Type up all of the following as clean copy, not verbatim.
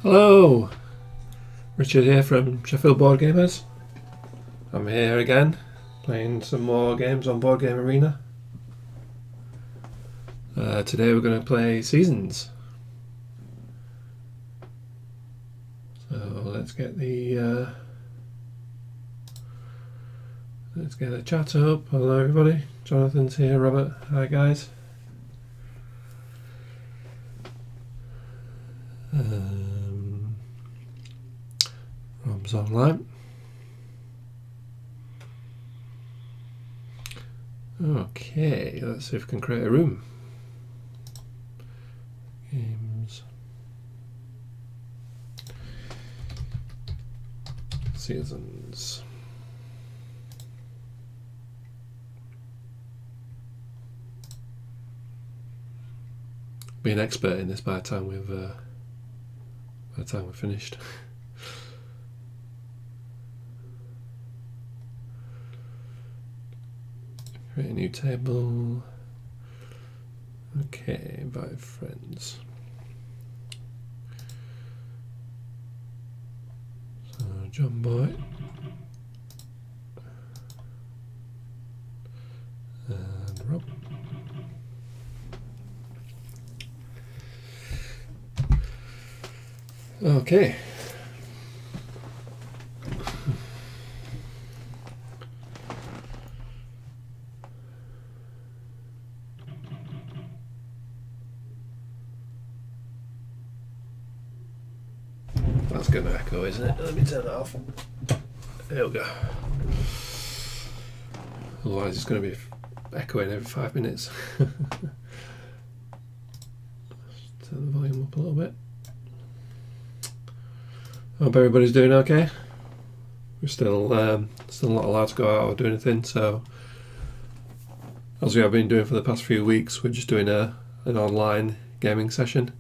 Hello, Richard here from Sheffield Board Gamers. I'm here again, playing some more games on Board Game Arena. Today we're going to play Seasons. So let's get the chat up. Hello everybody. Jonathan's here. Robert. Hi guys. Rob's online. Okay, let's see if we can create a room. Games. Seasons. Be an expert in this by the time we've finished. Create a new table. Okay, invite friends. So John Boy. And Rob. Okay. That's going to echo, isn't it? Let me turn that off. There we go. Otherwise it's going to be echoing every 5 minutes. Turn the volume up a little bit. Hope everybody's doing okay. We're still not allowed to go out or do anything, so as we have been doing for the past few weeks, we're just doing an online gaming session.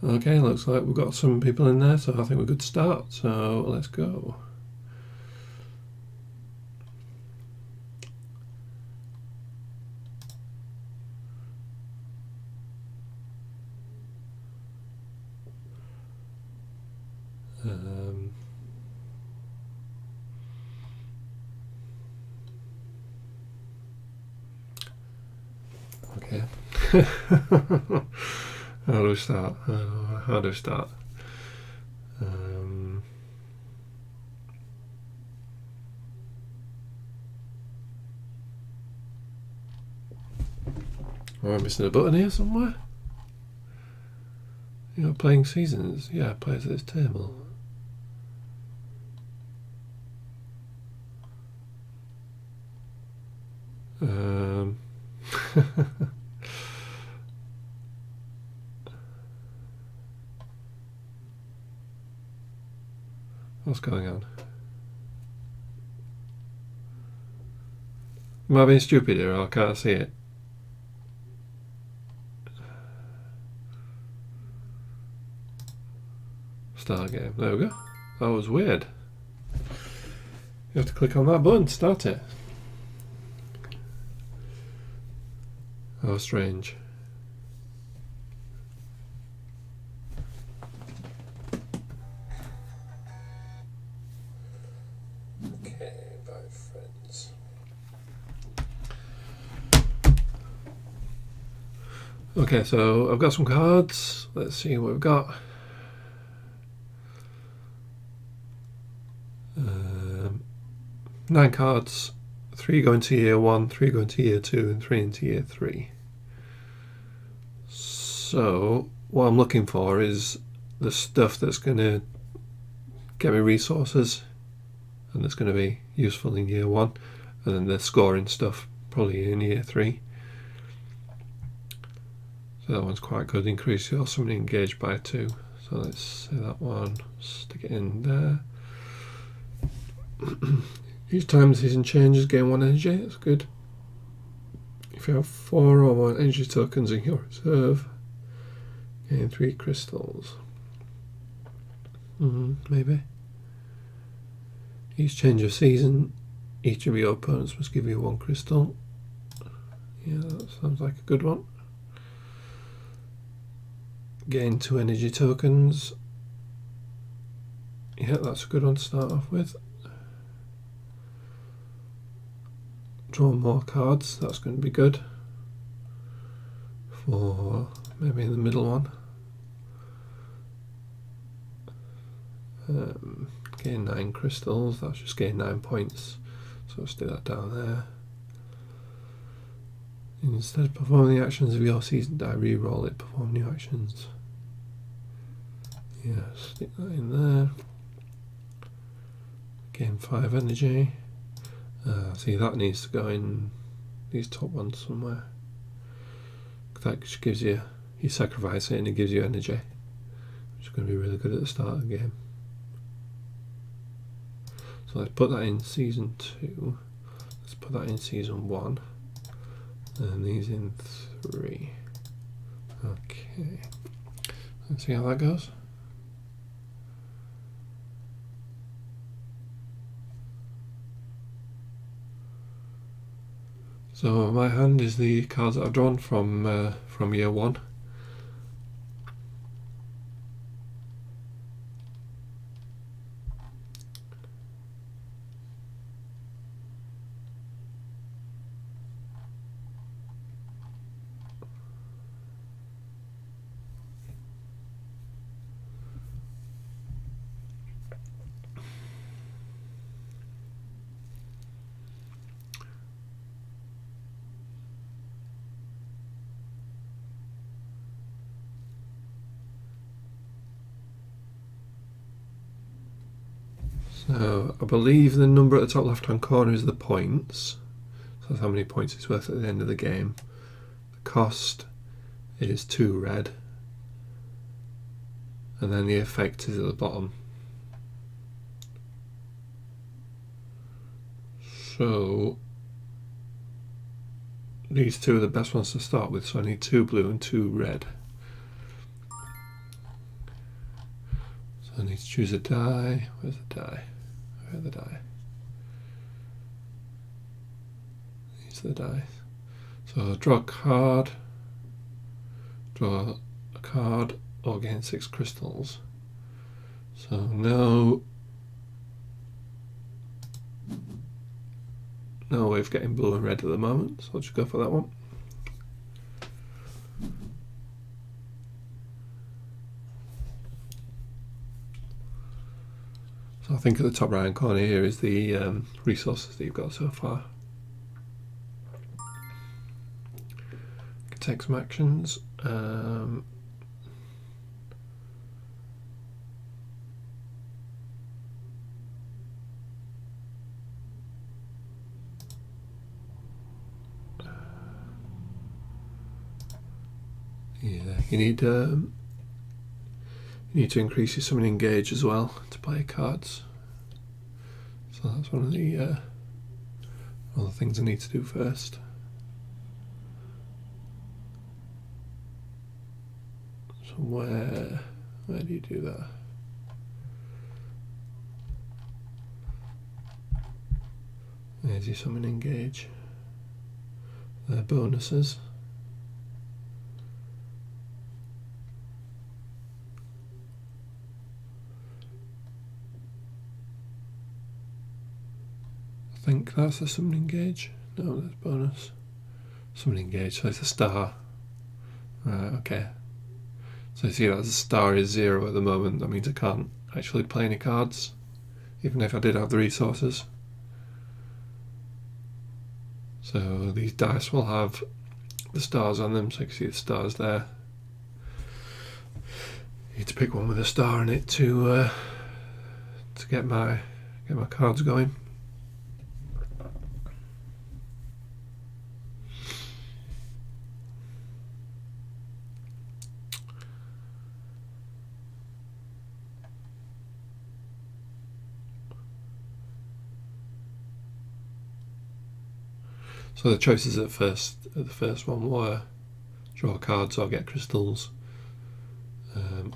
Okay, looks like we've got some people in there, so I think we're good to start. So let's go. Okay. How do we start? How do we start? Am I missing a button here somewhere? You're playing Seasons? Yeah, play to this table. What's going on? Am I being stupid here? I can't see it. Start game. There we go. That was weird. You have to click on that button to start it. How strange. Okay, invite friends. Okay, so I've got some cards. Let's see what we've got. 9 cards. 3 go into year 1, 3 go into year 2, and 3 into year 3. So what I'm looking for is the stuff that's going to get me resources and that's going to be useful in year 1, and then the scoring stuff probably in year 3. So that one's quite good. Increase your summoning engaged by 2. So let's say that one, stick it in there. Each time the season changes, gain 1 energy. That's good. If you have 4 or more energy tokens in your reserve, gain 3 crystals. Maybe. Each change of season, each of your opponents must give you 1 crystal. Yeah, that sounds like a good one. Gain 2 energy tokens. Yeah, that's a good one to start off with. Draw more cards, that's going to be good. For maybe in the middle one. Gain 9 crystals, that's just gain 9 points. So let's do that down there. Instead of performing the actions of your season die, re-roll it, perform new actions. Yeah, stick that in there. Gain 5 energy. See, that needs to go in these top ones somewhere. That just gives you sacrifice it and it gives you energy, which is going to be really good at the start of the game. So let's put that in season 2. Let's put that in season 1. And these in 3. Okay. Let's see how that goes. So my hand is the cards that I've drawn from year 1. So I believe the number at the top left hand corner is the points. So that's how many points it's worth at the end of the game. The cost is 2 red. And then the effect is at the bottom. So these two are the best ones to start with, so I need 2 blue and 2 red. So I need to choose a die. Where's the die? Where's the die? These are the dice. So draw a card, or gain 6 crystals. So no way of getting blue and red at the moment, so I'll just go for that one. So I think at the top right hand corner here is the resources that you've got so far. You can take some actions. Yeah, you need to increase your summoning gauge as well to play cards. So that's one of the things I need to do first. So where do you do that? There's your summoning gauge. They're bonuses. I think that's the summoning gauge. No, that's bonus. Summoning gauge, so it's a star. Right, okay. So you see that the star is 0 at the moment. That means I can't actually play any cards, even if I did have the resources. So these dice will have the stars on them, so you can see the stars there. You need to pick one with a star in it to get my cards going. So the choices at the first one were draw cards or get crystals.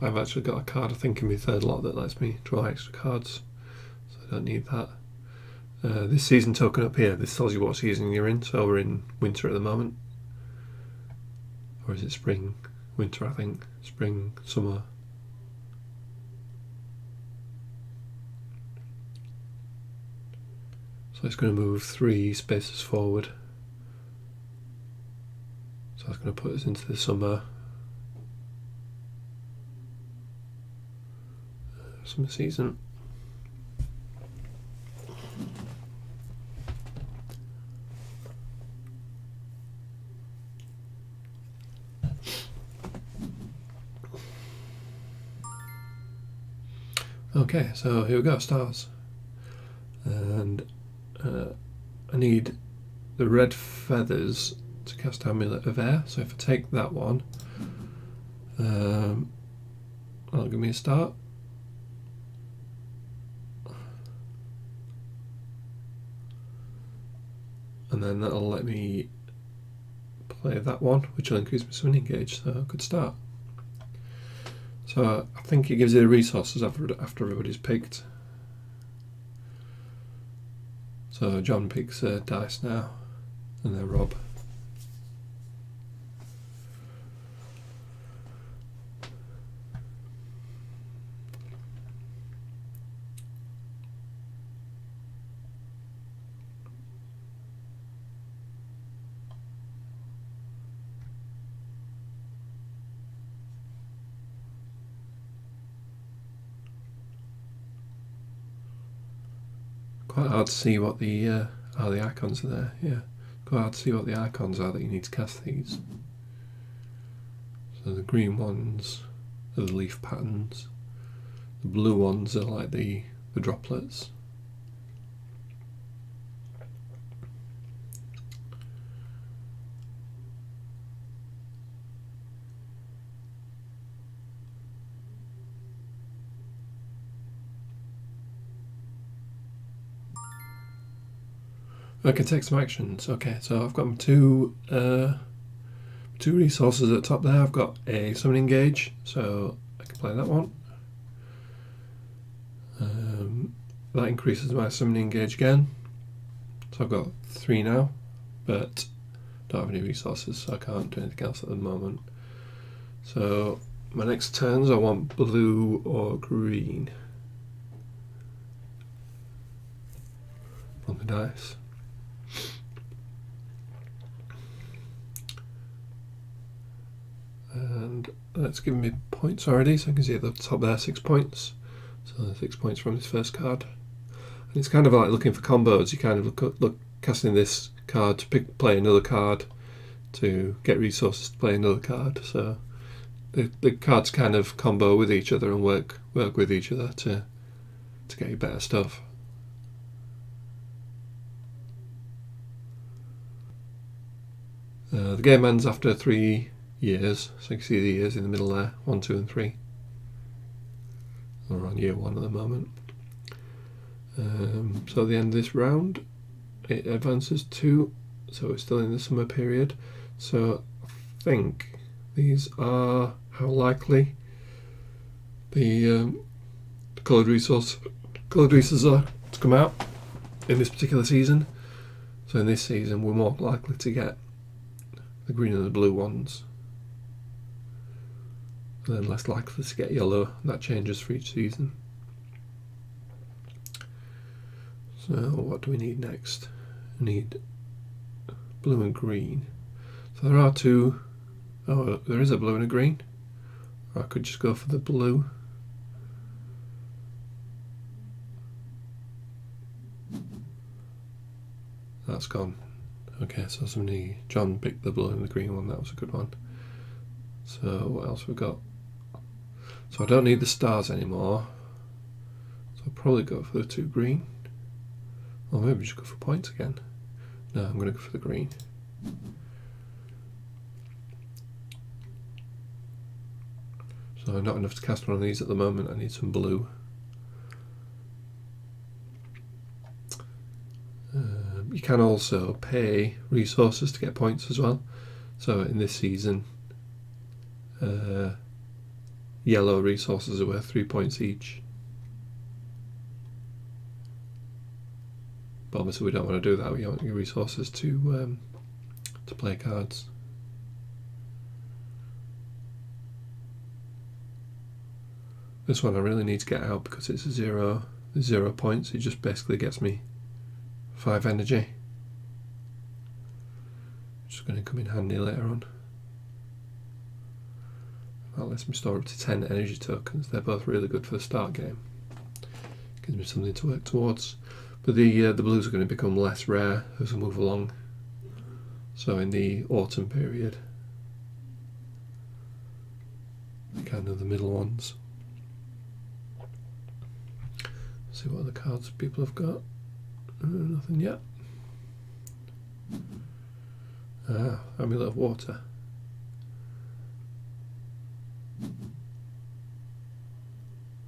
I've actually got a card I think in my third lot that lets me draw extra cards, so I don't need that. This season token up here, this tells you what season you're in, so we're in winter at the moment. Or is it spring? winter, I think. Spring, summer. So it's going to move 3 spaces forward. So that's going to put us into the summer season. Okay, so here we go, stars. And I need the red feathers to cast Amulet of Air. So if I take that one, that'll give me a start. And then that'll let me play that one, which will increase my summoning gauge, so good start. So I think it gives you the resources after everybody's picked. So John picks dice now, and then Rob. Quite hard to see what the icons are there. Yeah, quite hard to see what the icons are that you need to cast these. So the green ones are the leaf patterns. The blue ones are like the droplets. I can take some actions. Okay, so I've got my two resources at the top there. I've got a summoning gauge, so I can play that one. That increases my summoning gauge again. So I've got 3 now, but don't have any resources, so I can't do anything else at the moment. So my next turns, I want blue or green on the dice. And that's given me points already, so I can see at the top there 6 points. So 6 points from this first card. And it's kind of like looking for combos. You kind of look casting this card to play another card to get resources to play another card. So the cards kind of combo with each other and work with each other to get you better stuff. The game ends after 3 years, so you can see the years in the middle there, 1, 2 and 3. We're on year 1 at the moment. So at the end of this round it advances 2, so it's still in the summer period. So I think these are how likely the coloured resources are to come out in this particular season. So in this season we're more likely to get the green and the blue ones, and then less likely to get yellow. That changes for each season. So what do we need next? We need blue and green. So there are 2. Oh, there is a blue and a green. Or I could just go for the blue. That's gone. Okay, so John picked the blue and the green one. That was a good one. So what else we got? So I don't need the stars anymore. So I'll probably go for the 2 green. Or maybe just go for points again. No, I'm going to go for the green. So not enough to cast one of these at the moment. I need some blue. You can also pay resources to get points as well. So in this season, yellow resources are worth 3 points each. But obviously we don't want to do that. We want your resources to play cards. This one I really need to get out because it's a 0 points. It just basically gets me 5 energy. Which is going to come in handy later on. That lets me store up to 10 energy tokens. They're both really good for the start game. Gives me something to work towards. But the blues are going to become less rare as we move along. So in the autumn period, kind of the middle ones. See what other cards people have got. Nothing yet. Amulet of Water.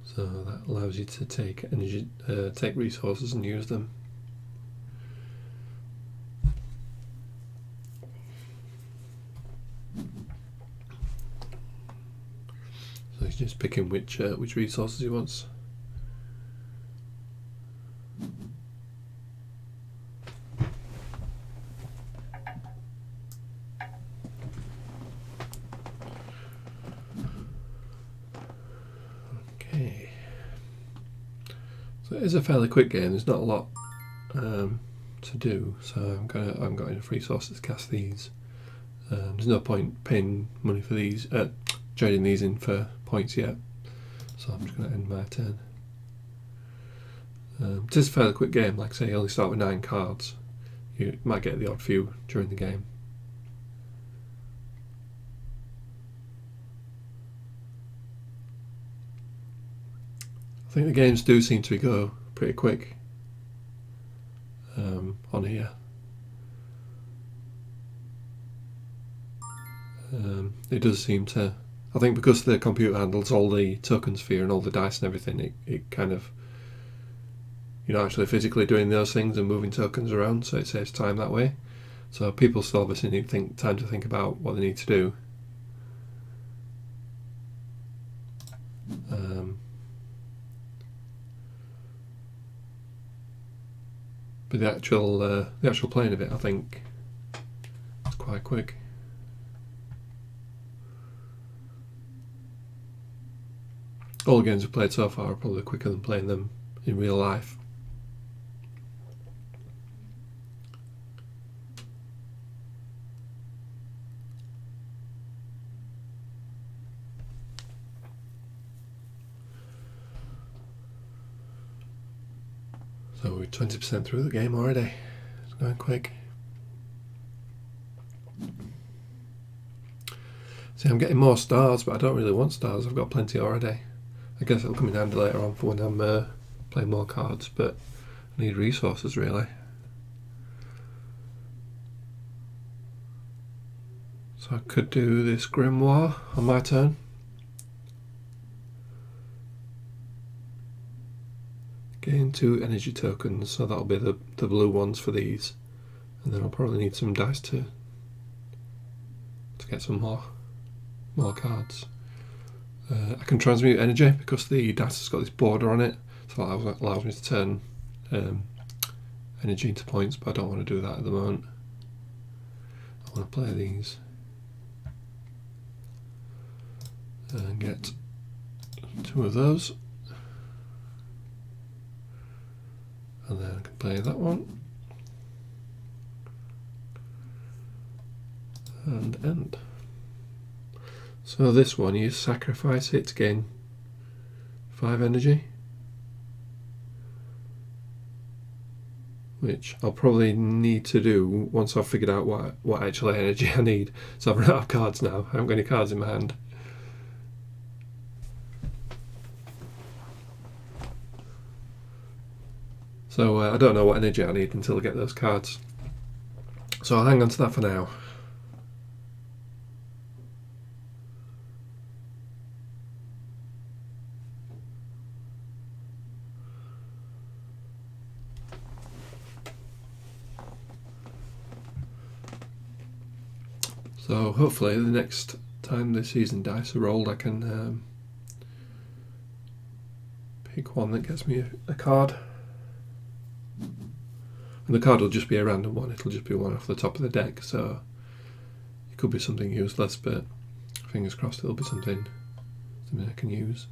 So that allows you to take energy, take resources and use them. So he's just picking which resources he wants. So it is a fairly quick game. There's not a lot to do, so I'm got enough resources to cast these. There's no point paying money for these, trading these in for points yet. So I'm just going to end my turn. It is a fairly quick game. Like I say, you only start with 9 cards. You might get the odd few during the game. I think the games do seem to go pretty quick on here. It does seem to, I think because the computer handles all the token sphere and all the dice and everything, it kind of, you're not actually physically doing those things and moving tokens around, so it saves time that way. So people still obviously need time to think about what they need to do. But the actual playing of it, I think, is quite quick. All the games I've played so far are probably quicker than playing them in real life. So we're 20% through the game already. It's going quick. See, I'm getting more stars, but I don't really want stars. I've got plenty already. I guess it'll come in handy later on for when I'm playing more cards, but I need resources really. So I could do this Grimoire on my turn. Gain 2 energy tokens, so that'll be the blue ones for these. And then I'll probably need some dice to get some more cards. I can transmute energy because the dice has got this border on it, so that allows me to turn energy into points, but I don't want to do that at the moment. I want to play these and get 2 of those, and then I can play that one and end. So this one, you sacrifice it to gain 5 energy, which I'll probably need to do once I've figured out what actual energy I need. So I've run out of cards now. I haven't got any cards in my hand. So I don't know what energy I need until I get those cards. So I'll hang on to that for now. So hopefully the next time the season dice are rolled I can pick one that gets me a card. And the card will just be a random one, it'll just be one off the top of the deck, so it could be something useless, but fingers crossed it'll be something I can use.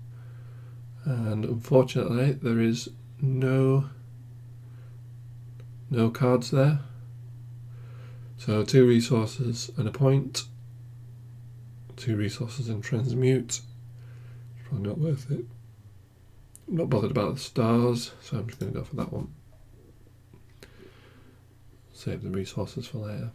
And unfortunately there is no cards there. So 2 resources and a point. 2 resources and transmute. Probably not worth it. I'm not bothered about the stars, so I'm just going to go for that one. Save the resources for later.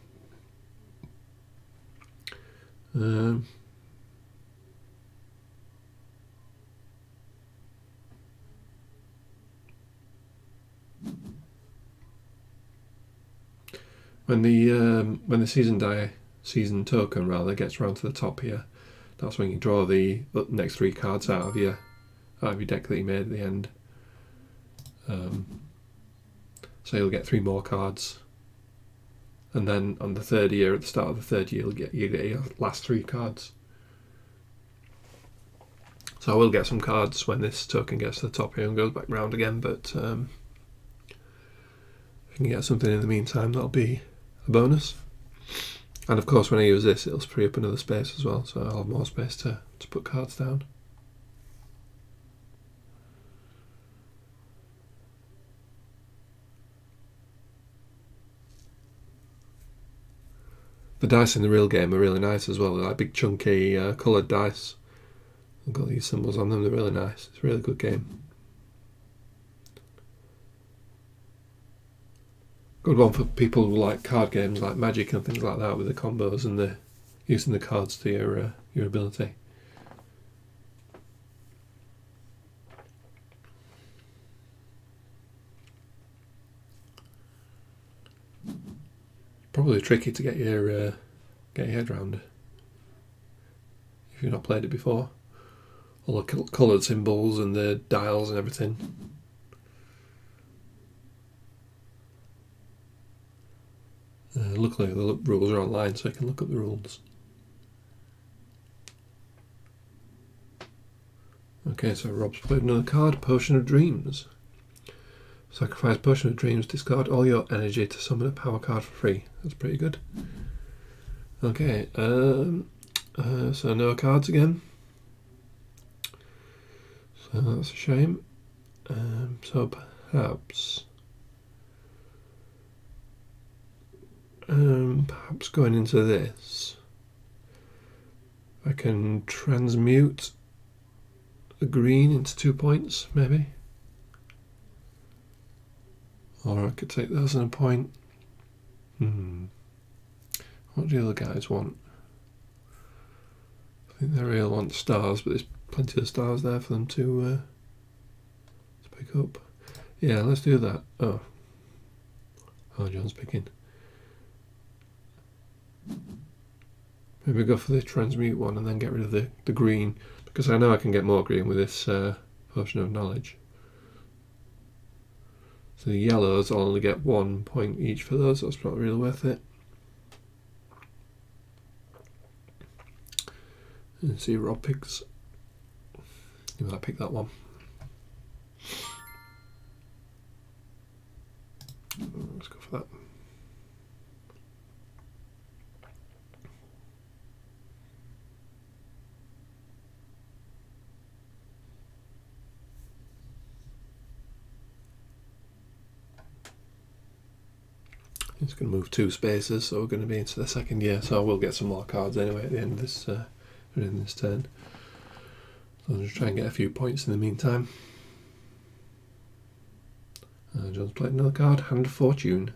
When the season token rather gets round to the top here, that's when you draw the next 3 cards out of your deck that you made at the end. So you'll get 3 more cards, and then on the 3rd year, at the start of the 3rd year, you get your last 3 cards. So I will get some cards when this token gets to the top here and goes back round again, but if I can get something in the meantime, that'll be a bonus. And of course when I use this, it'll free up another space as well, so I'll have more space to put cards down. The dice in the real game are really nice as well. They're like big chunky coloured dice. They've got these symbols on them, they're really nice. It's a really good game. Good one for people who like card games like Magic and things like that, with the combos and the using the cards to your ability. Probably tricky to get your head around if you've not played it before. All the coloured symbols and the dials and everything. Luckily the rules are online, so you can look up the rules. Okay, so Rob's played another card, Potion of Dreams. Sacrifice Potion of Dreams, discard all your energy to summon a power card for free. That's pretty good. Okay, so no cards again. So that's a shame. So perhaps going into this, I can transmute the green into 2 points, maybe. Or I could take those as a point. What do the other guys want? I think they really want stars, but there's plenty of stars there for them to pick up. Yeah, let's do that. Oh, John's picking. Maybe go for the transmute one and then get rid of the green, because I know I can get more green with this Potion of Knowledge. So the yellows, I'll only get 1 point each for those, that's not really worth it. And see Rob picks. You might pick that one. Let's go for that. It's going to move 2 spaces, so we're going to be into the 2nd year, so I will get some more cards anyway at the end of this turn. So I'll just try and get a few points in the meantime. John's played another card, Hand of Fortune.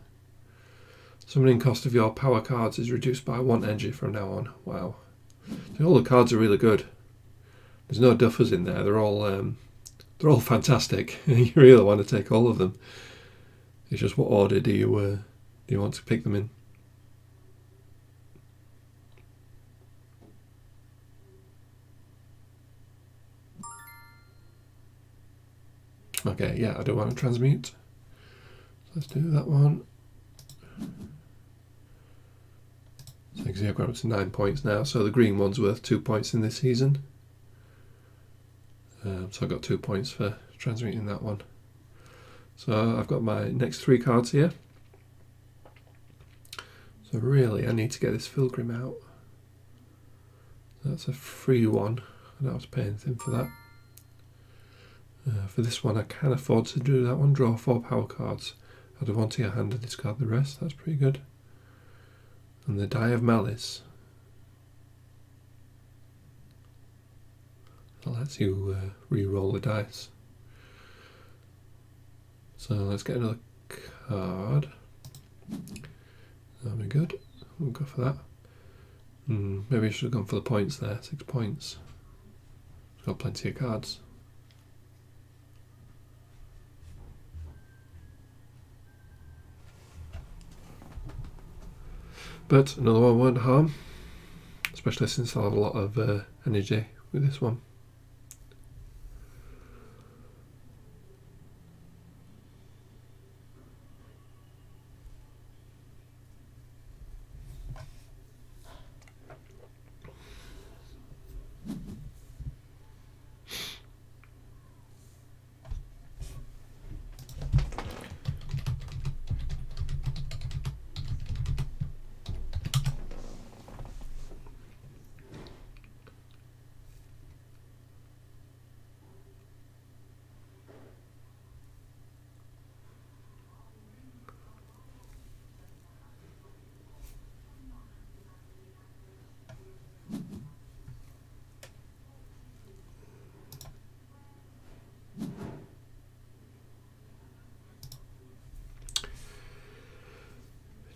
Summoning cost of your power cards is reduced by 1 energy from now on. Wow. So all the cards are really good. There's no duffers in there, they're all fantastic. You really want to take all of them. It's just what order do you want to pick them in? Okay, yeah, I do want to transmute. So let's do that one. So you can see I've got up to 9 points now. So the green one's worth 2 points in this season. So I got 2 points for transmuting that one. So I've got my next 3 cards here. So really, I need to get this Pilgrim out. That's a free one. I don't have to pay anything for that. For this one, I can afford to do that one. Draw 4 power cards. Add 1 to your hand and discard the rest. That's pretty good. And the Die of Malice. That lets you re-roll the dice. So let's get another card. That'll be good. We'll go for that. Maybe I should have gone for the points there. 6 points. Got plenty of cards. But another one won't harm, especially since I'll have a lot of energy with this one.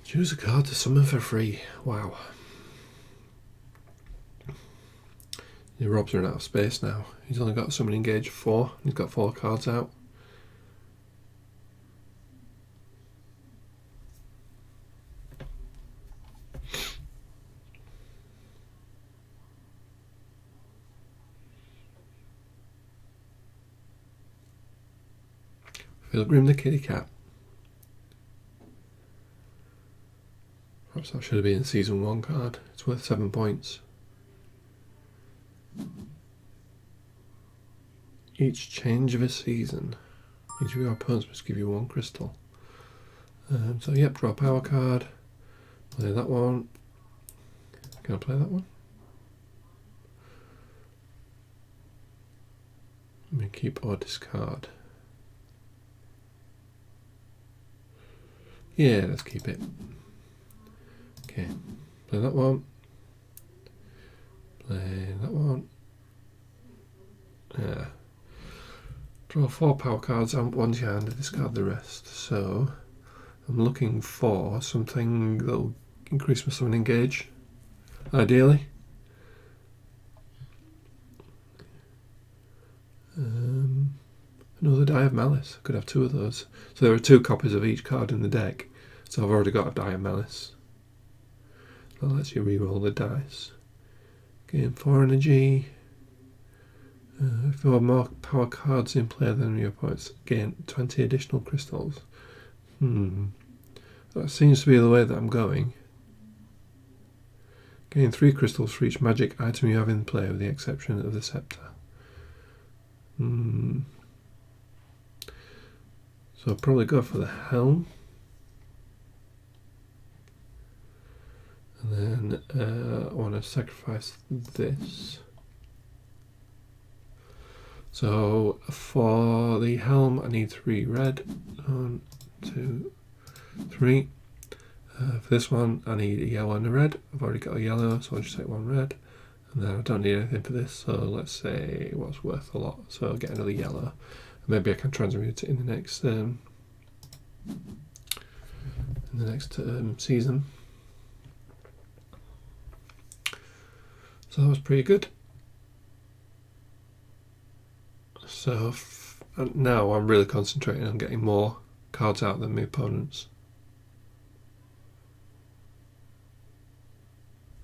Choose a card to summon for free. Wow. Rob's run out of space now. He's only got summon engage 4. He's got 4 cards out. Pilgrim the Kitty Cat. Perhaps that should have been a Season 1 card. It's worth 7 points. Each change of a season. Each of your opponents must give you 1 crystal. So yep, draw a power card. Play that one. Can I play that one? Let me keep or discard. Yeah, let's keep it. Okay, play that one. Play that one. Yeah. Draw 4 power cards and 1 to your hand and discard the rest. So I'm looking for something that'll increase my summon engage, ideally. Another Die of Malice. I could have 2 of those. So there are 2 copies of each card in the deck. So I've already got a Die of Malice. That lets you re-roll the dice. Gain 4 energy. If there are more power cards in play than your opponents, gain 20 additional crystals. That seems to be the way that I'm going. Gain 3 crystals for each magic item you have in play, with the exception of the scepter. So I'll probably go for the helm. And then I want to sacrifice this. So for the helm I need 3 red. 1, 2, 3. For this one I need a yellow and a red. I've already got a yellow, so I'll just take 1 red. And then I don't need anything for this, so let's say what's worth a lot. So I'll get another yellow. Maybe I can transmute it in the next season. So that was pretty good. So now I'm really concentrating on getting more cards out than my opponents.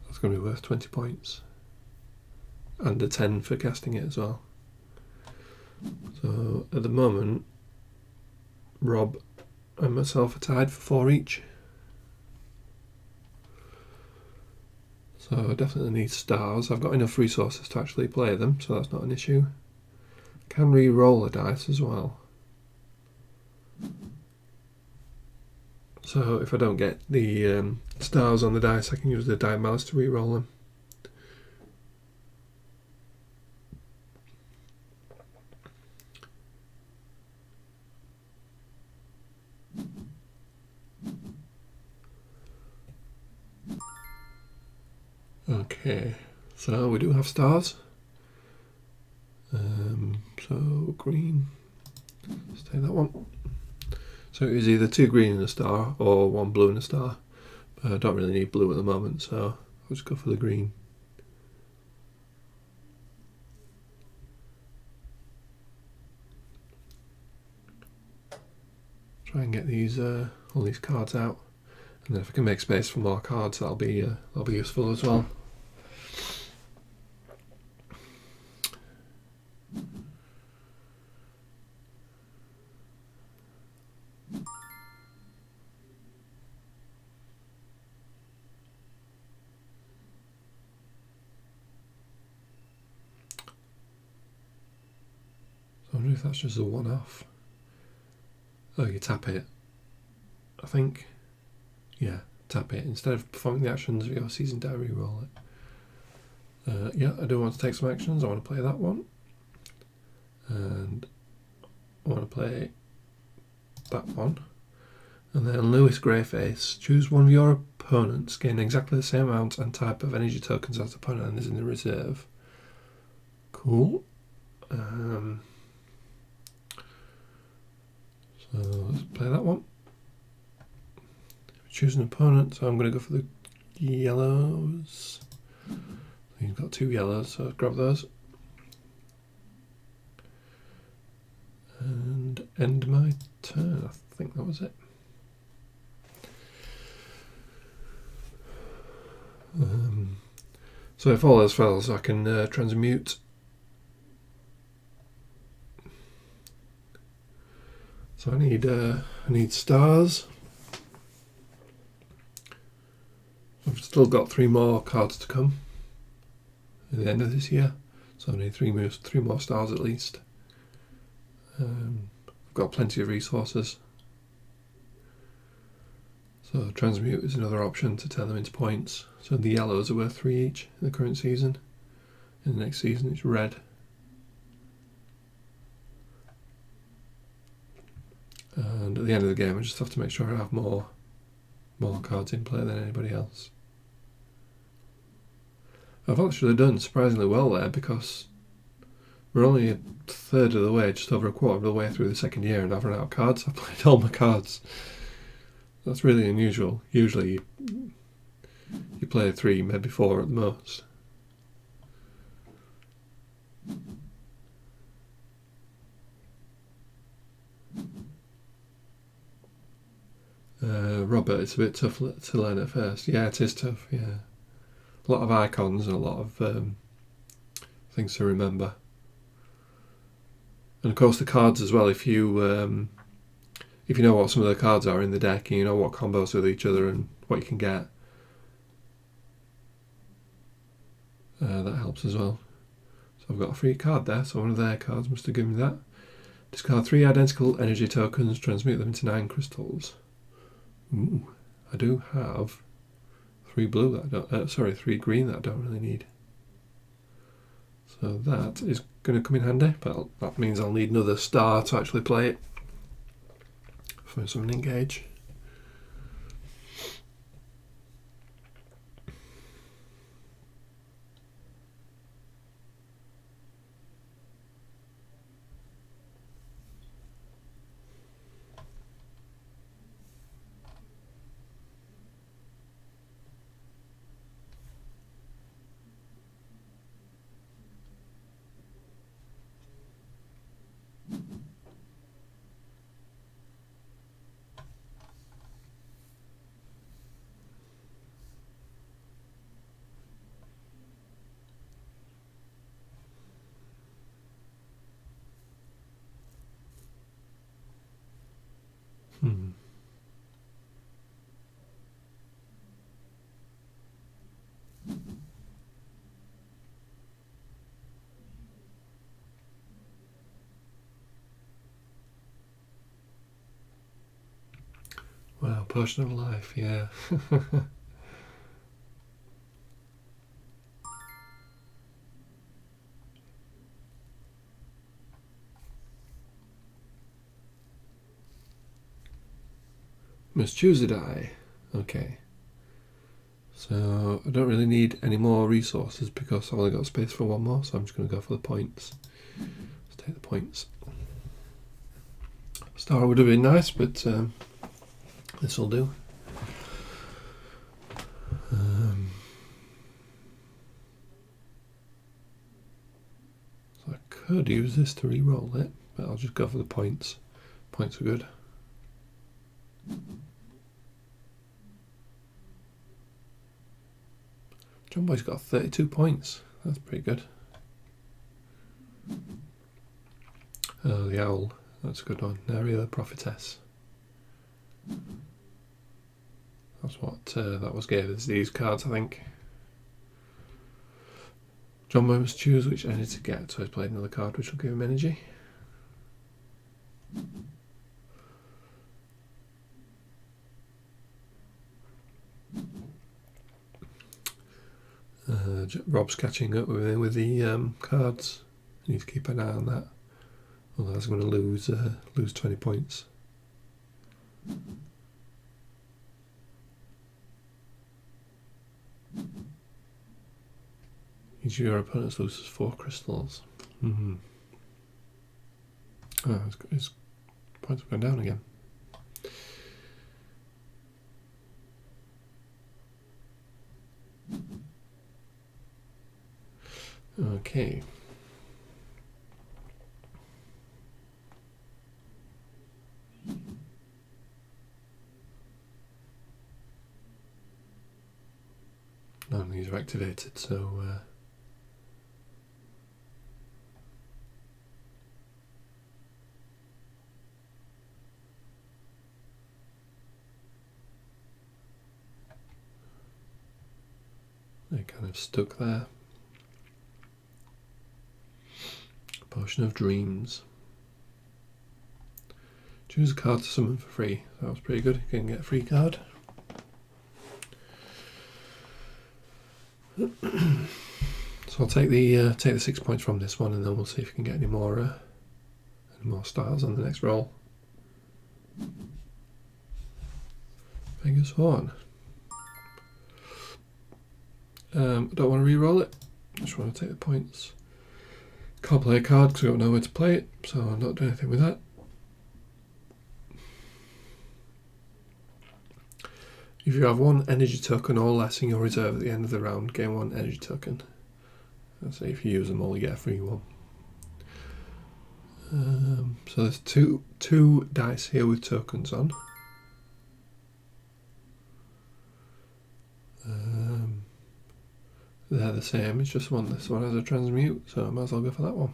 That's going to be worth 20 points. And a 10 for casting it as well. So at the moment, Rob and myself are tied for 4 each. So I definitely need stars. I've got enough resources to actually play them, so that's not an issue. Can re-roll the dice as well. So if I don't get the stars on the dice, I can use the Die of Malice to re-roll them. Okay, so we do have stars. So green, let's take that one. So it was either 2 green and a star or 1 blue and a star. But I don't really need blue at the moment, so I'll just go for the green. Try and get these all these cards out, and then if I can make space for more cards, that'll be useful as well. I wonder if that's just a one-off. Oh, you tap it. I think. Yeah, tap it. Instead of performing the actions of your season diary, roll it. Yeah, I do want to take some actions. I want to play that one. And I want to play that one. And then Lewis Greyface. Choose one of your opponents. Gain exactly the same amount and type of energy tokens as the opponent and is in the reserve. Cool. So let's play that one. Choose an opponent, so I'm going to go for the yellows. You've got 2 yellows, so grab those. And end my turn. I think that was it. So if all else fails, I can transmute. So I need stars. I've still got 3 more cards to come at the end of this year, so I need 3 more stars at least. I've got plenty of resources, so transmute is another option to turn them into points. So the yellows are worth 3 each in the current season. In the next season it's red. And at the end of the game I just have to make sure I have more cards in play than anybody else. I've actually done surprisingly well there, because we're only a third of the way, just over a quarter of the way through the second year, and I've run out of cards. I've played all my cards. That's really unusual. Usually you play 3, maybe 4 at the most. Robert, it's a bit tough to learn at first. Yeah, it is tough, yeah. A lot of icons and a lot of things to remember. And of course the cards as well, if you know what some of the cards are in the deck and you know what combos with each other and what you can get, that helps as well. So I've got a free card there, so one of their cards must have given me that. Discard 3 identical energy tokens, transmute them into 9 crystals. Ooh, I do have 3 blue that I don't, 3 green that I don't really need. So that is going to come in handy, but that means I'll need another star to actually play it for some engage. Wow, potion of life, yeah. Must choose a die. Okay. So I don't really need any more resources because I've only got space for one more, so I'm just going to go for the points. Let's take the points. Star would have been nice, but this will do. So I could use this to re-roll it, but I'll just go for the points. Points are good. John Boy's got 32 points. That's pretty good. The owl. That's a good one. Naria the prophetess. That's what that was gave us these cards, I think. John Boy must choose which energy to get, so he's played another card which will give him energy. Rob's catching up with the cards. You need to keep an eye on that, otherwise I'm going to lose 20 points. Each of your opponents loses 4 crystals. Oh, his points have gone down again. Okay. None of these are activated, so they're kind of stuck there. Potion of Dreams. Choose a card to summon for free. That was pretty good. You can get a free card. So I'll take the 6 points from this one, and then we'll see if we can get any more styles on the next roll. Vegas Horn. I don't want to re-roll it. I just want to take the points. Can't play a card because I don't know where to play it, so I'm not doing anything with that. If you have 1 energy token or less in your reserve at the end of the round, gain 1 energy token. So if you use them all, you get a free one. So there's two dice here with tokens on. They're the same, it's just this one has a transmute, so I might as well go for that one.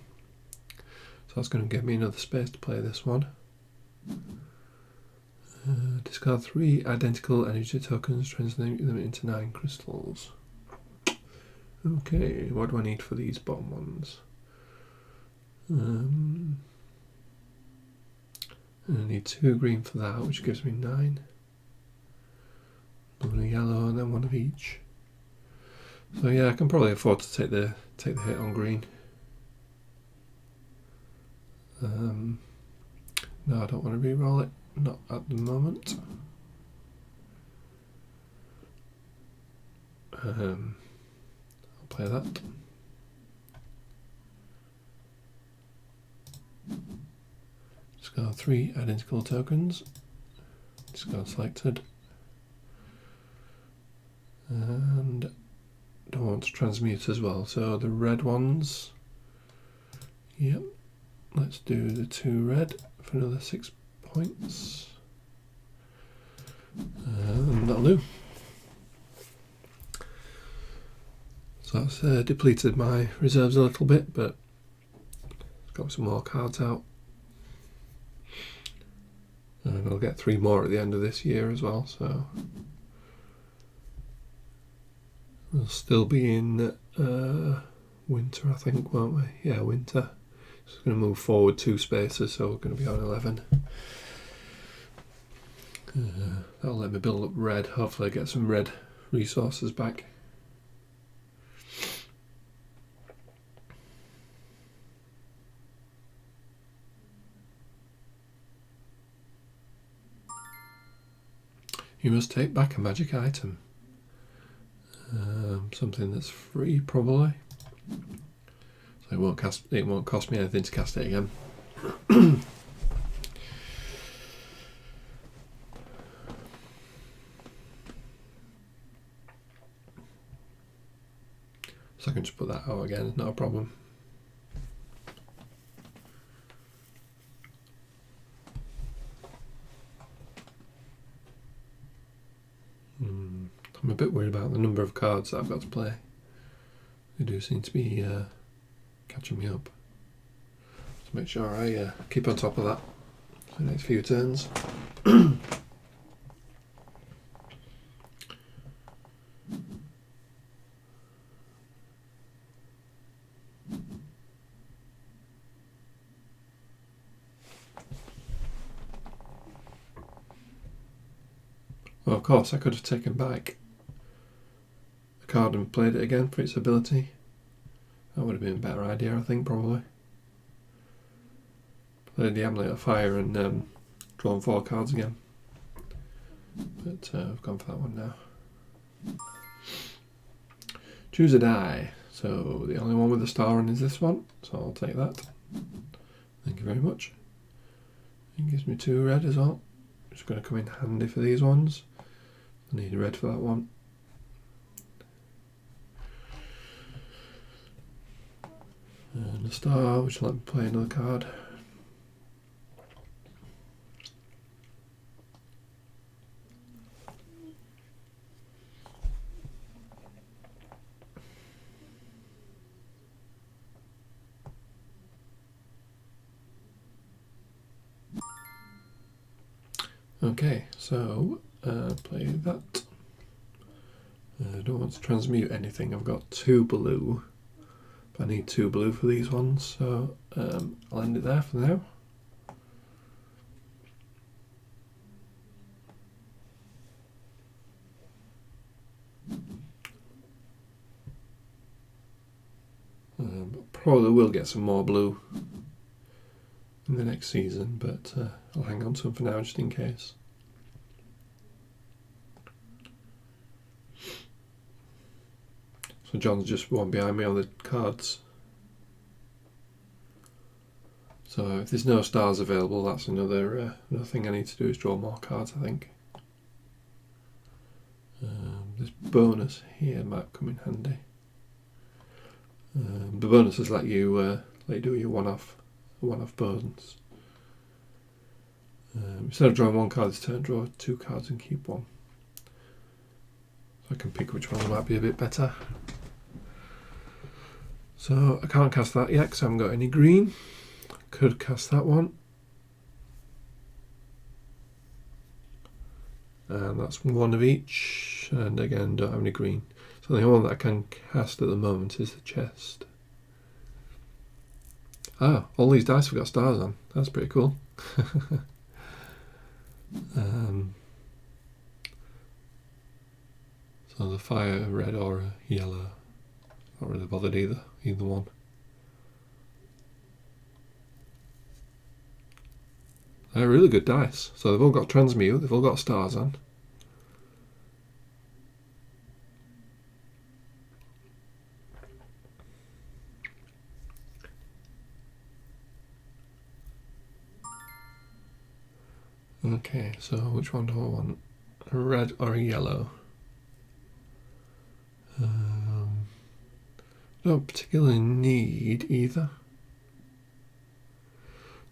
So that's going to give me another space to play this one. Discard 3 identical energy tokens, transmute them into 9 crystals. Okay, what do I need for these bottom ones? I need 2 green for that, which gives me 9. Blue and yellow, and then 1 of each. So yeah, I can probably afford to take the hit on green. No, I don't want to re-roll it. Not at the moment. I'll play that. Discard 3 identical tokens. Discard selected. And don't want to transmute as well. So the red ones. Yep. Let's do the 2 red for another 6 points. And that'll do. So that's depleted my reserves a little bit, but got some more cards out. And I'll get 3 more at the end of this year as well, so we'll still be in winter, I think, won't we? Yeah, winter. It's going to move forward 2 spaces, so we're going to be on 11. That'll let me build up red. Hopefully I get some red resources back. You must take back a magic item. something that's free probably. So it won't cost me anything to cast it again. So I can just put that out again, not a problem. I'm a bit worried about the number of cards that I've got to play. They do seem to be catching me up. So make sure I keep on top of that for the next few turns. Well, of course, I could have taken back the card and played it again for its ability. That would have been a better idea, I think, probably. Played the Amulet of Fire and drawn 4 cards again. But I've gone for that one now. Choose a die. So the only one with a star on is this one, so I'll take that. Thank you very much. It gives me 2 red as well. It's going to come in handy for these ones. I need a red for that one. And a star, which will let me play another card. Okay, so play that. I don't want to transmute anything. I've got 2 blue, but I need 2 blue for these ones, so I'll end it there for now. Probably will get some more blue in the next season, but I'll hang on to them for now just in case. So John's just one behind me on the cards. So if there's no stars available, that's another thing I need to do is draw more cards, I think. This bonus here might come in handy. The bonuses let you do your one-off bonus. Instead of drawing 1 card this turn, draw 2 cards and keep 1. So I can pick which one might be a bit better. So I can't cast that yet because I haven't got any green. Could cast that one. And that's 1 of each. And again, don't have any green. So the only one that I can cast at the moment is the chest. Ah, all these dice have got stars on. That's pretty cool. So the fire, red or yellow. Not really bothered either one. They're really good dice. So they've all got transmute, they've all got stars on. Okay, so which one do I want? A red or a yellow? Don't particularly need either.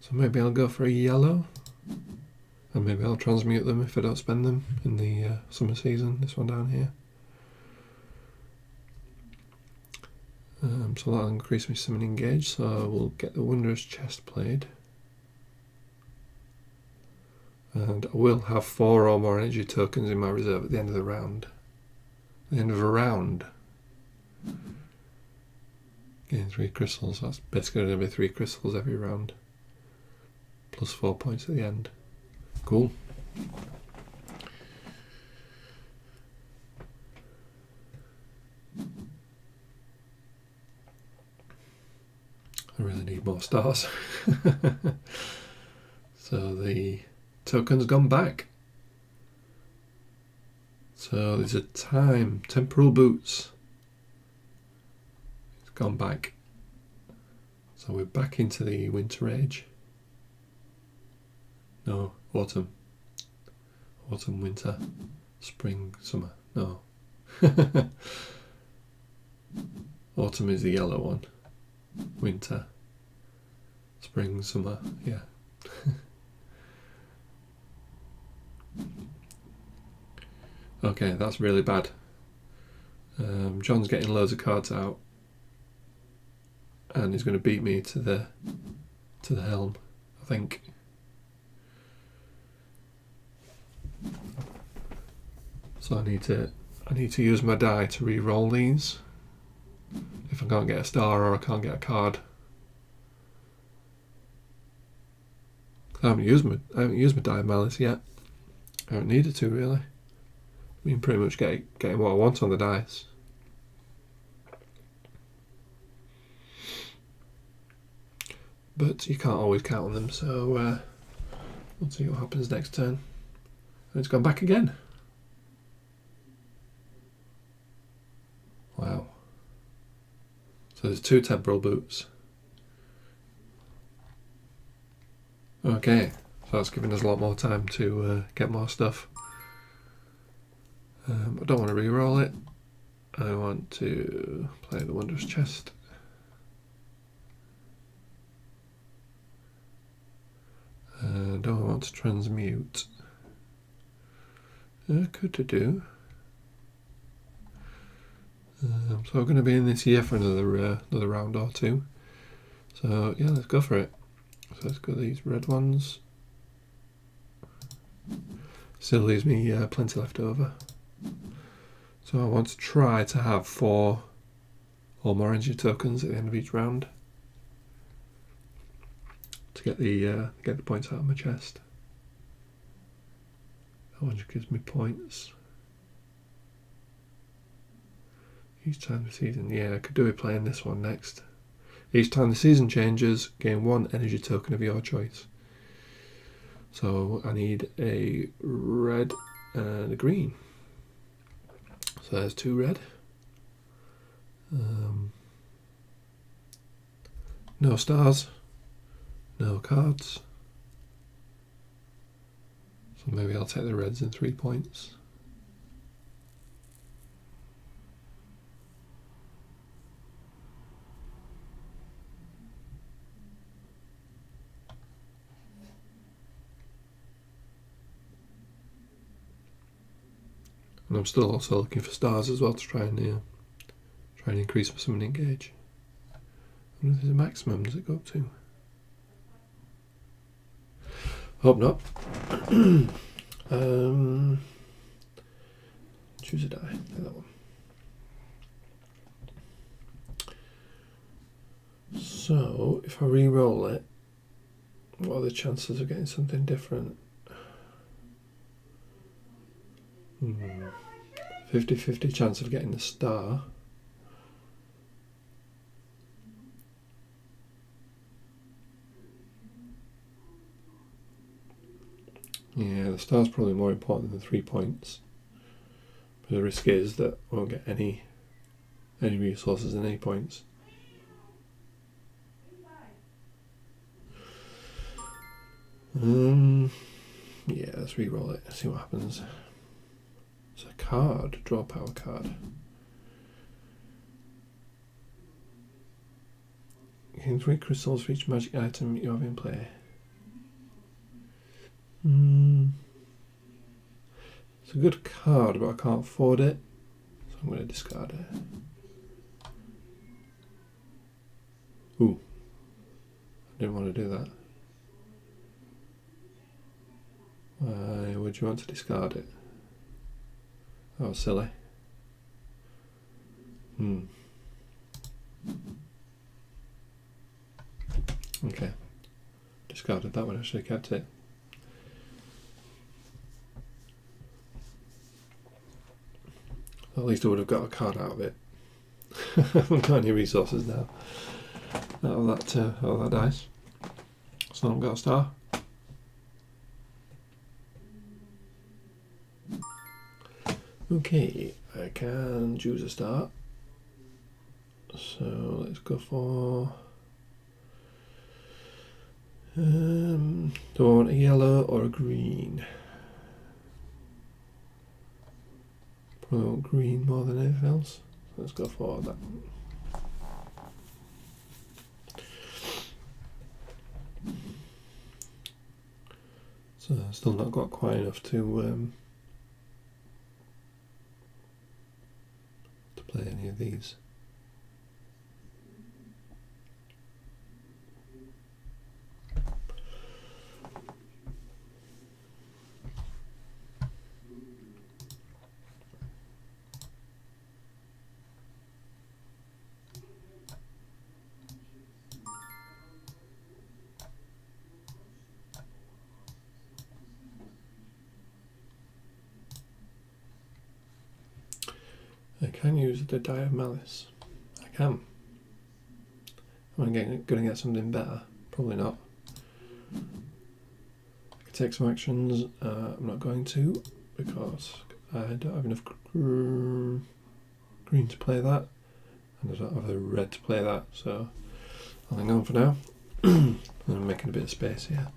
So maybe I'll go for a yellow. And maybe I'll transmute them if I don't spend them in the summer season, this one down here. So that'll increase my summoning gauge, so we'll get the Wondrous Chest played. And I will have 4 or more energy tokens in my reserve at the end of the round. At the end of a round. Getting 3 crystals, that's basically going to be 3 crystals every round. Plus 4 points at the end. Cool. I really need more stars. So the token's gone back. So there's a temporal boots. gone back. So we're back into the winter age. No, autumn. Autumn, winter, spring, summer. No. Autumn is the yellow one. Winter, spring, summer. Yeah. Okay, that's really bad. John's getting loads of cards out, and he's going to beat me to the helm, I think. So I need to use my die to re-roll these if I can't get a star or I can't get a card. I haven't used my die of malice yet. I haven't needed to really. I mean, pretty much getting what I want on the dice. But you can't always count on them, so we'll see what happens next turn. And it's gone back again. Wow. So there's 2 temporal boots. Okay, so that's giving us a lot more time to get more stuff. I don't want to re-roll it. I want to play the Wondrous Chest. Don't I want to transmute? Could do. So we're going to be in this here for another round or two. So yeah, let's go for it. So let's go these red ones. Still leaves me plenty left over. So I want to try to have 4 or more energy tokens at the end of each round to get the points out of my chest. That one just gives me points. Each time the season, yeah, I could do it playing this one next. Each time the season changes, gain 1 energy token of your choice. So I need a red and a green. So there's 2 red. No stars. No cards. So maybe I'll take the reds in 3 points. And I'm still also looking for stars as well to try and increase my summoning gauge. I wonder if there's a maximum, does it go up to? Hope not. Choose a die. Take that one. So if I re-roll it, what are the chances of getting something different? 50-50 chance of getting the star. Yeah, the star's probably more important than 3 points. But the risk is that I won't get any resources and any points. Yeah, let's re-roll it, see what happens. It's a card, draw a power card. You can 3 crystals for each magic item you have in play. It's a good card, but I can't afford it, so I'm going to discard it. Ooh, I didn't want to do that. Why would you want to discard it? That was silly. Okay. Discarded that one, I should have kept it. At least I would have got a card out of it. I haven't got any resources now out of that dice. So I haven't got a star. Okay, I can choose a star. So let's go for. Do I want a yellow or a green? Probably want green more than anything else. Let's go for that. So I've still not got quite enough to play any of these. I can use the Die of Malice. I can. Am I going to get something better? Probably not. I can take some actions. I'm not going to because I don't have enough green to play that, and I don't have the red to play that. So I'll hang on for now. I'm making a bit of space here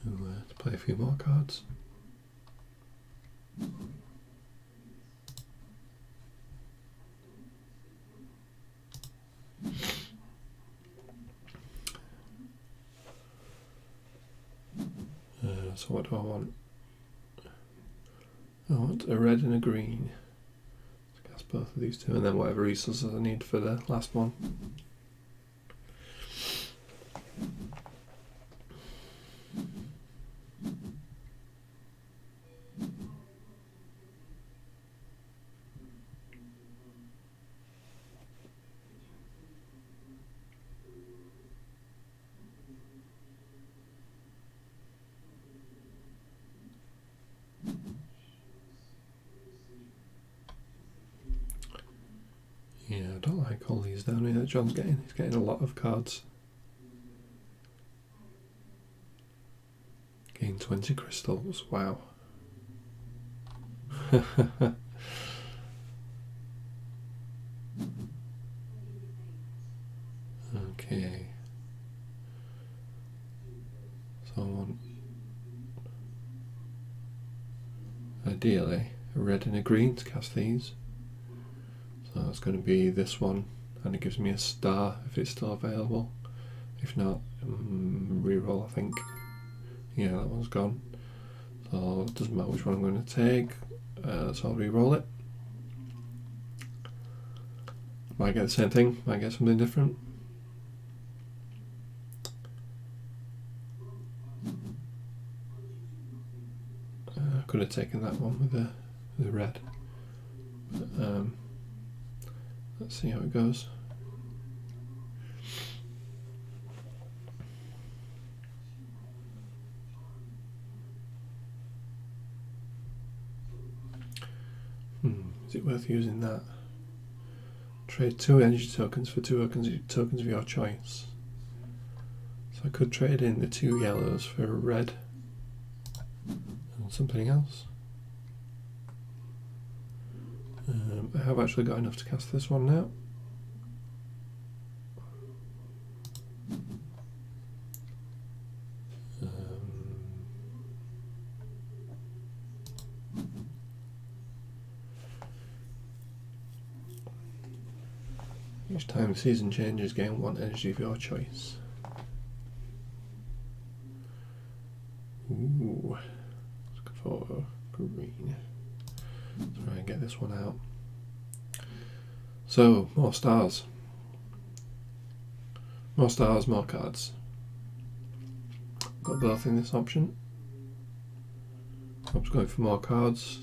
to play a few more cards. So what do I want? I want a red and a green. Let's cast both of these two, and then whatever resources I need for the last one. Yeah, I don't like all these down here that John's getting. He's getting a lot of cards. Gain 20 crystals, wow. Okay. So I want, ideally, a red and a green to cast these. So that's going to be this one, and it gives me a star if it's still available. If not, reroll, I think. Yeah, that one's gone. So it doesn't matter which one I'm going to take, so I'll reroll it. Might get the same thing, might get something different. I could have taken that one with the red. But, let's see how it goes. Is it worth using that? Trade 2 energy tokens for 2 tokens of your choice. So I could trade in the 2 yellows for a red and something else. I have actually got enough to cast this one now. Each time the season changes, gain 1 energy of your choice. Ooh, let's go for green. Let's try and get this one out. So, more stars. More stars, more cards. Got both in this option. I'm just going for more cards.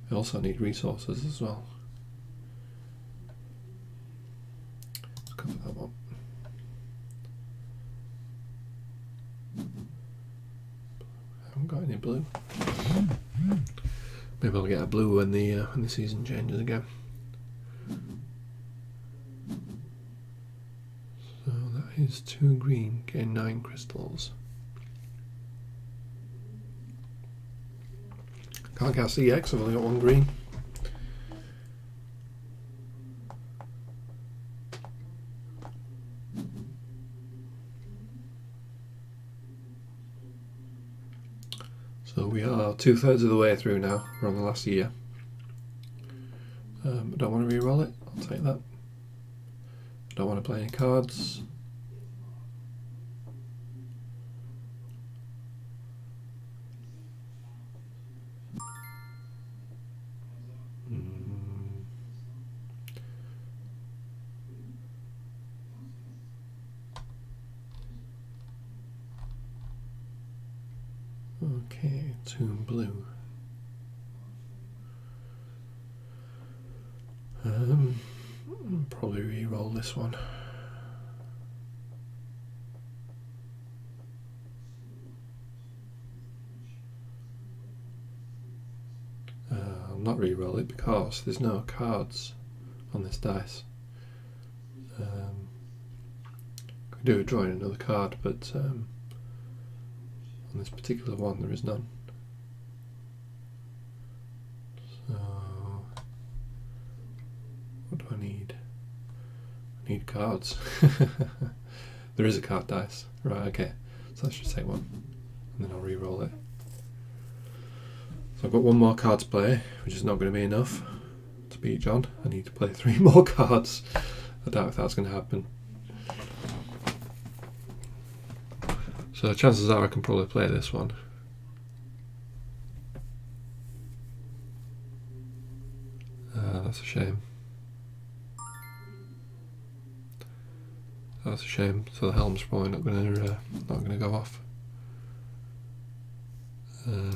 I also need resources as well. Let's go for that one. I haven't got any blue. Maybe I'll get a blue when the season changes again. So that is 2 green, gain 9 crystals. Can't cast the EX, I've only got one green. So we are 2/3 of the way through now. We're on the last year. I don't want to re-roll it. I'll take that. I don't want to play any cards. Okay, 2 and blue. Probably re-roll this one. I'll not re-roll it because there's no cards on this dice. Could do a drawing another card, but on this particular one there is none. So what do I need? I need cards. There is a card dice. Right, okay. So I should take one. And then I'll re-roll it. So I've got one more card to play, which is not going to be enough to beat John. I need to play 3 more cards. I doubt if that's going to happen. So chances are I can probably play this one. That's a shame. That's a shame. So the helm's probably not going to go off. So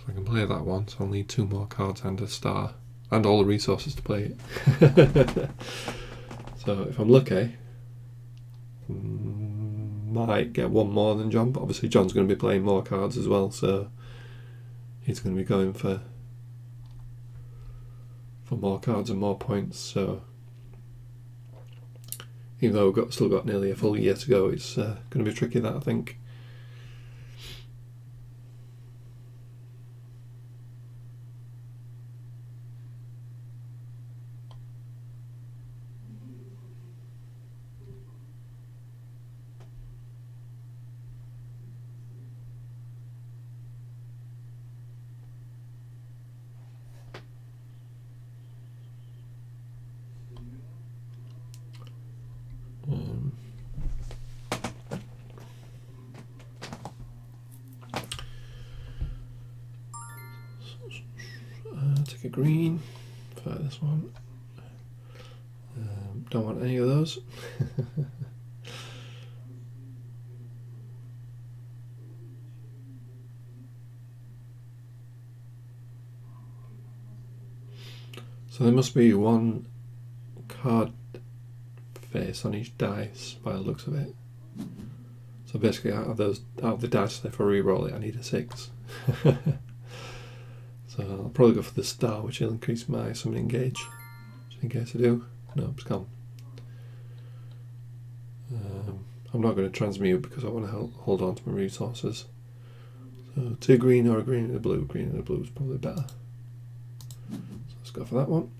I can play that one. So I'll need 2 more cards and a star, and all the resources to play it. So if I'm lucky, might get one more than John. But obviously John's going to be playing more cards as well, so he's going to be going for more cards and more points. So even though we've still got nearly a full year to go, it's going to be tricky, that I think. Take a green for this one. Don't want any of those. So there must be one card face on each dice by the looks of it. So basically out of the dice, if I re-roll it, I need a 6. So I'll probably go for the star, which will increase my summoning gauge. Just in case I do. No, it's gone. I'm not going to transmute because I want to hold on to my resources. So 2 green or a green and a blue. Green and a blue is probably better. So let's go for that one.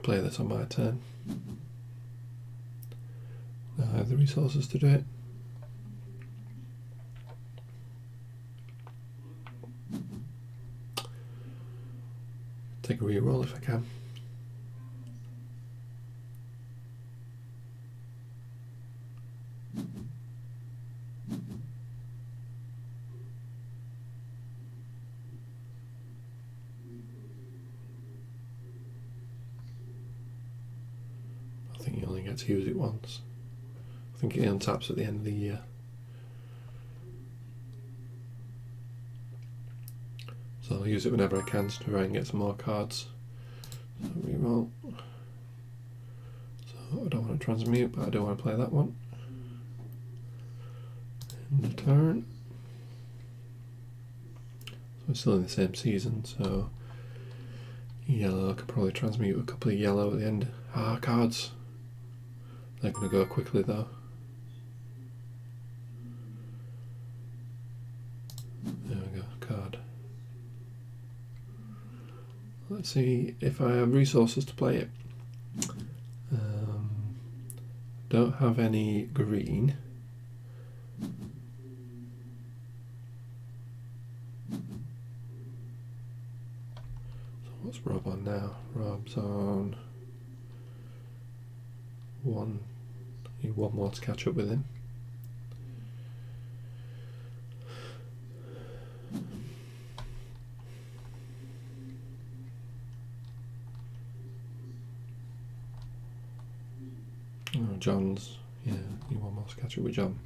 Play this on my turn. I have the resources to do it. Take a re-roll if I can. I think you only get to use it once. I think it untaps at the end of the year. So I'll use it whenever I can to try and get some more cards. So reroll. So I don't want to transmute, but I do want to play that one. End of turn. So we're still in the same season, so yellow, I could probably transmute a couple of yellow at the end. Cards. They're going to go quickly though. There we go, card. Let's see if I have resources to play it. Don't have any green. So what's Rob on now? Rob's on one. Need one more to catch up with him. Oh, John's, yeah, need one more to catch up with John.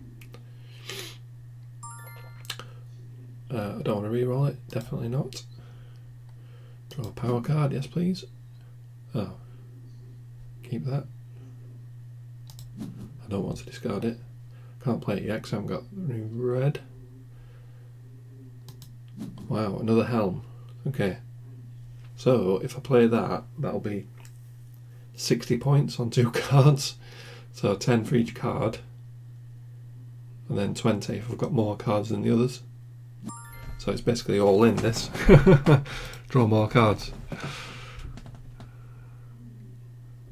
I don't want to re-roll it, definitely not. Draw a power card, yes please. Oh, keep that. I don't want to discard it. Can't play it yet because I haven't got any red. Wow, another helm. Okay. So if I play that, that'll be 60 points on 2 cards. So 10 for each card. And then 20 if I've got more cards than the others. So it's basically all in this. Draw more cards.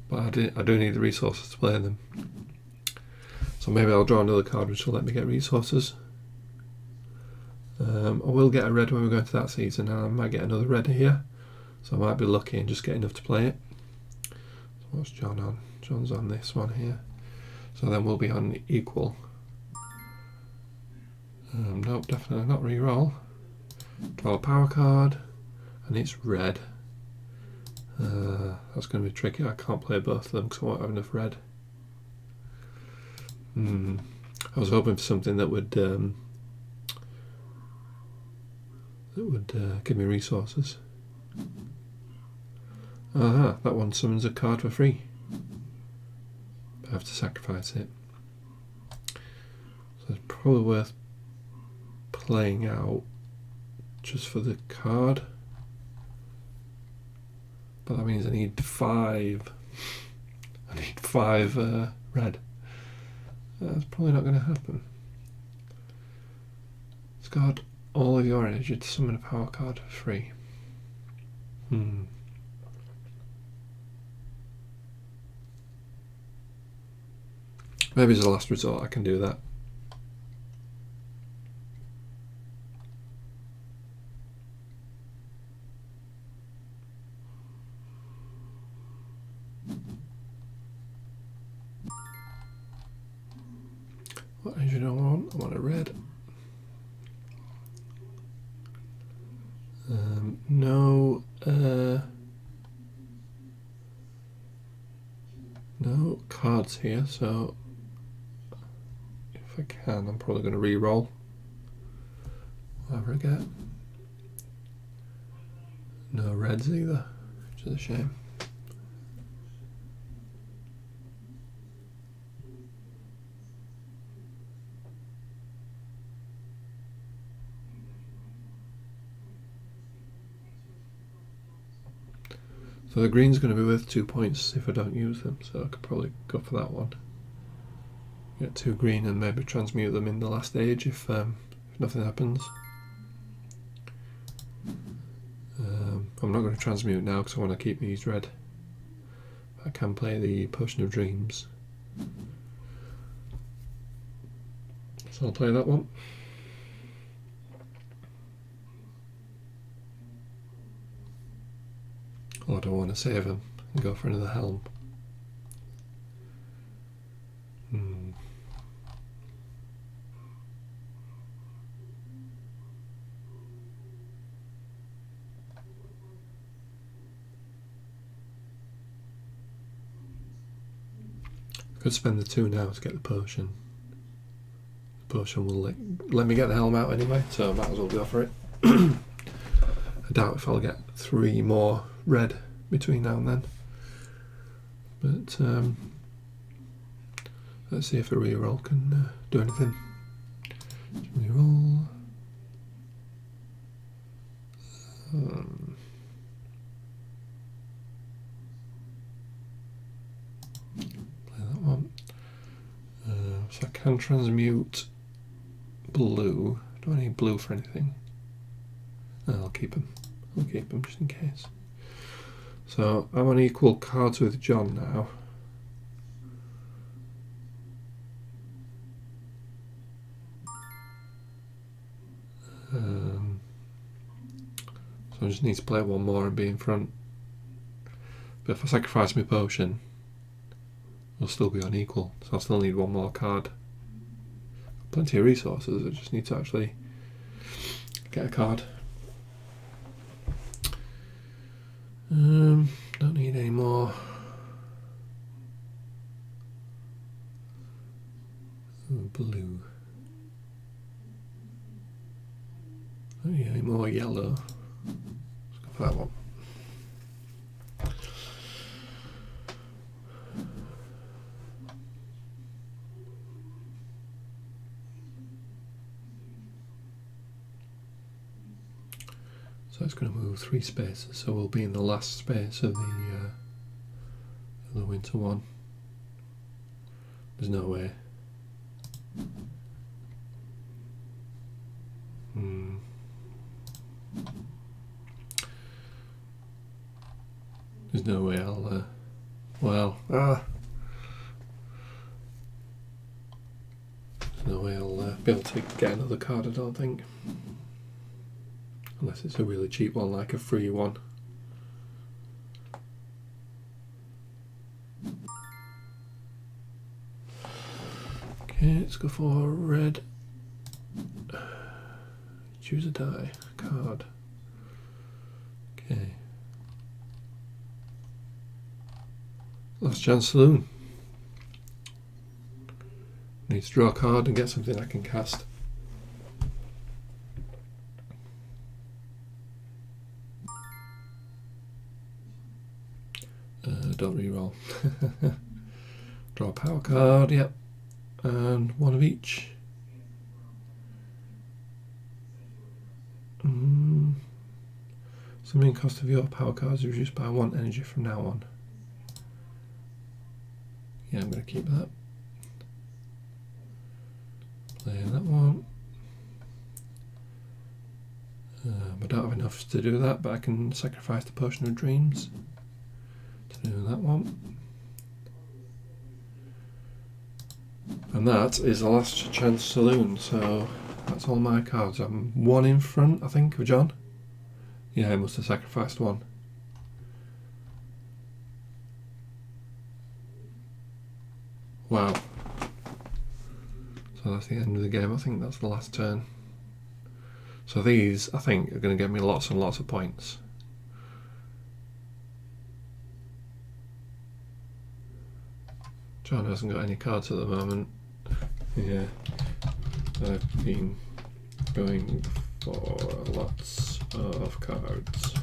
But I do need the resources to play them. So maybe I'll draw another card which will let me get resources. I will get a red when we go into that season, and I might get another red here. So I might be lucky and just get enough to play it. So what's John on? John's on this one here. So then we'll be on equal. Nope, definitely not re-roll. Draw a power card, and it's red. That's going to be tricky. I can't play both of them because I won't have enough red. I was hoping for something that would give me resources. That one summons a card for free. I have to sacrifice it. So it's probably worth playing out just for the card. But that means I need 5. I need 5 red. That's probably not going to happen. Discard all of your energy to summon a power card for free. Maybe as a last resort I can do that. What engine do I want? I want a red. No cards here, so if I can, I'm probably going to re-roll whatever I get. No reds either, which is a shame. So the green's going to be worth 2 points if I don't use them, so I could probably go for that one. Get 2 green and maybe transmute them in the last stage if nothing happens. I'm not going to transmute now because I want to keep these red. I can play the Potion of Dreams. So I'll play that one. Or do I want to save him and go for another helm? Could spend the 2 now to get the potion. The potion will let me get the helm out anyway, so I might as well go for it. I doubt if I'll get 3 more red between now and then. But let's see if a reroll can do anything. Reroll. Play that one. So I can transmute blue. Do I need blue for anything? No, I'll keep them. I'll keep them just in case. So I'm on equal cards with John now. So I just need to play one more and be in front. But if I sacrifice my potion, we'll still be on equal. So I'll still need one more card. Plenty of resources, I just need to actually get a card. Don't need any more. Ooh, blue. Don't need any more yellow. Let's go for that one. So it's going to move 3 spaces, so we'll be in the last space of the winter one. There's no way. There's no way I'll, there's no way I'll be able to get another card, I don't think. Unless it's a really cheap one, like a free one. Okay, let's go for red. Choose a die, card. Okay. Last chance saloon. Need to draw a card and get something I can cast. Don't reroll. Draw a power card, yep. And one of each. Summoning cost of your power cards is reduced by 1 energy from now on. Yeah, I'm going to keep that. Playing that one. I don't have enough to do that, but I can sacrifice the Potion of Dreams to do that one. And that is the last chance saloon, so that's all my cards. I'm one in front, I think, of John. Yeah, I must have sacrificed one. Wow. So that's the end of the game. I think that's the last turn. So these, I think, are going to give me lots and lots of points. John hasn't got any cards at the moment. Yeah, I've been going for lots of cards.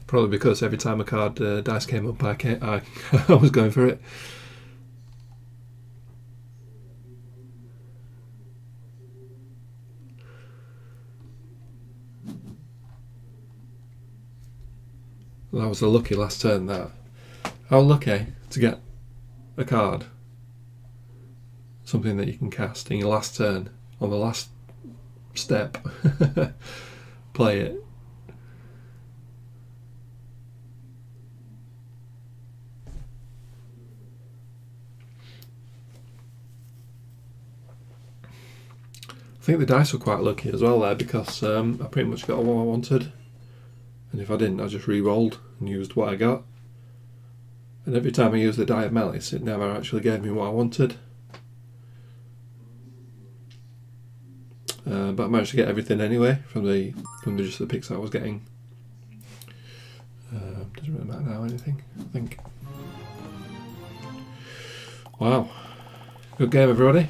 Probably because every time a card dice came up, I was going for it. That was a lucky last turn, that. How lucky to get a card. Something that you can cast in your last turn, on the last step. Play it. I think the dice were quite lucky as well there, because I pretty much got what I wanted. And if I didn't, I just re-rolled and used what I got. And every time I used the die of malice, it never actually gave me what I wanted. But I managed to get everything anyway from just the picks I was getting. Doesn't really matter now, anything, I think. Wow. Good game, everybody.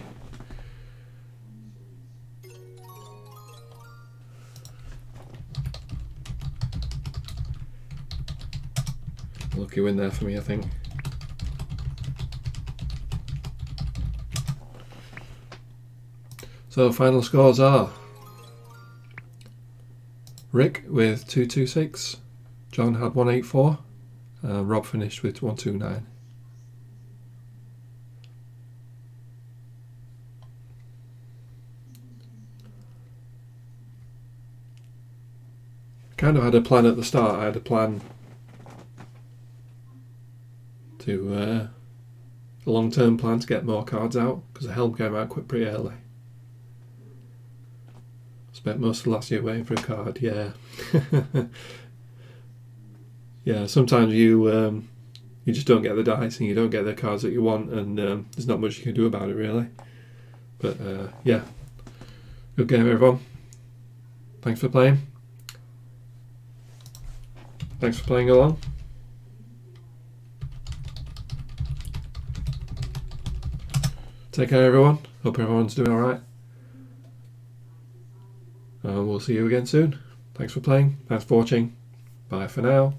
Lucky win there for me, I think. So final scores are Rick with 226, John had 184, Rob finished with 129. Kind of had a plan at the start. I had a plan to a long-term plan to get more cards out because the helm came out quite pretty early. Spent most of last year waiting for a card. Yeah, yeah. Sometimes you just don't get the dice and you don't get the cards that you want, and there's not much you can do about it really. But yeah, good game everyone. Thanks for playing. Thanks for playing along. Take care everyone. Hope everyone's doing alright. We'll see you again soon. Thanks for playing. Thanks for watching. Bye for now.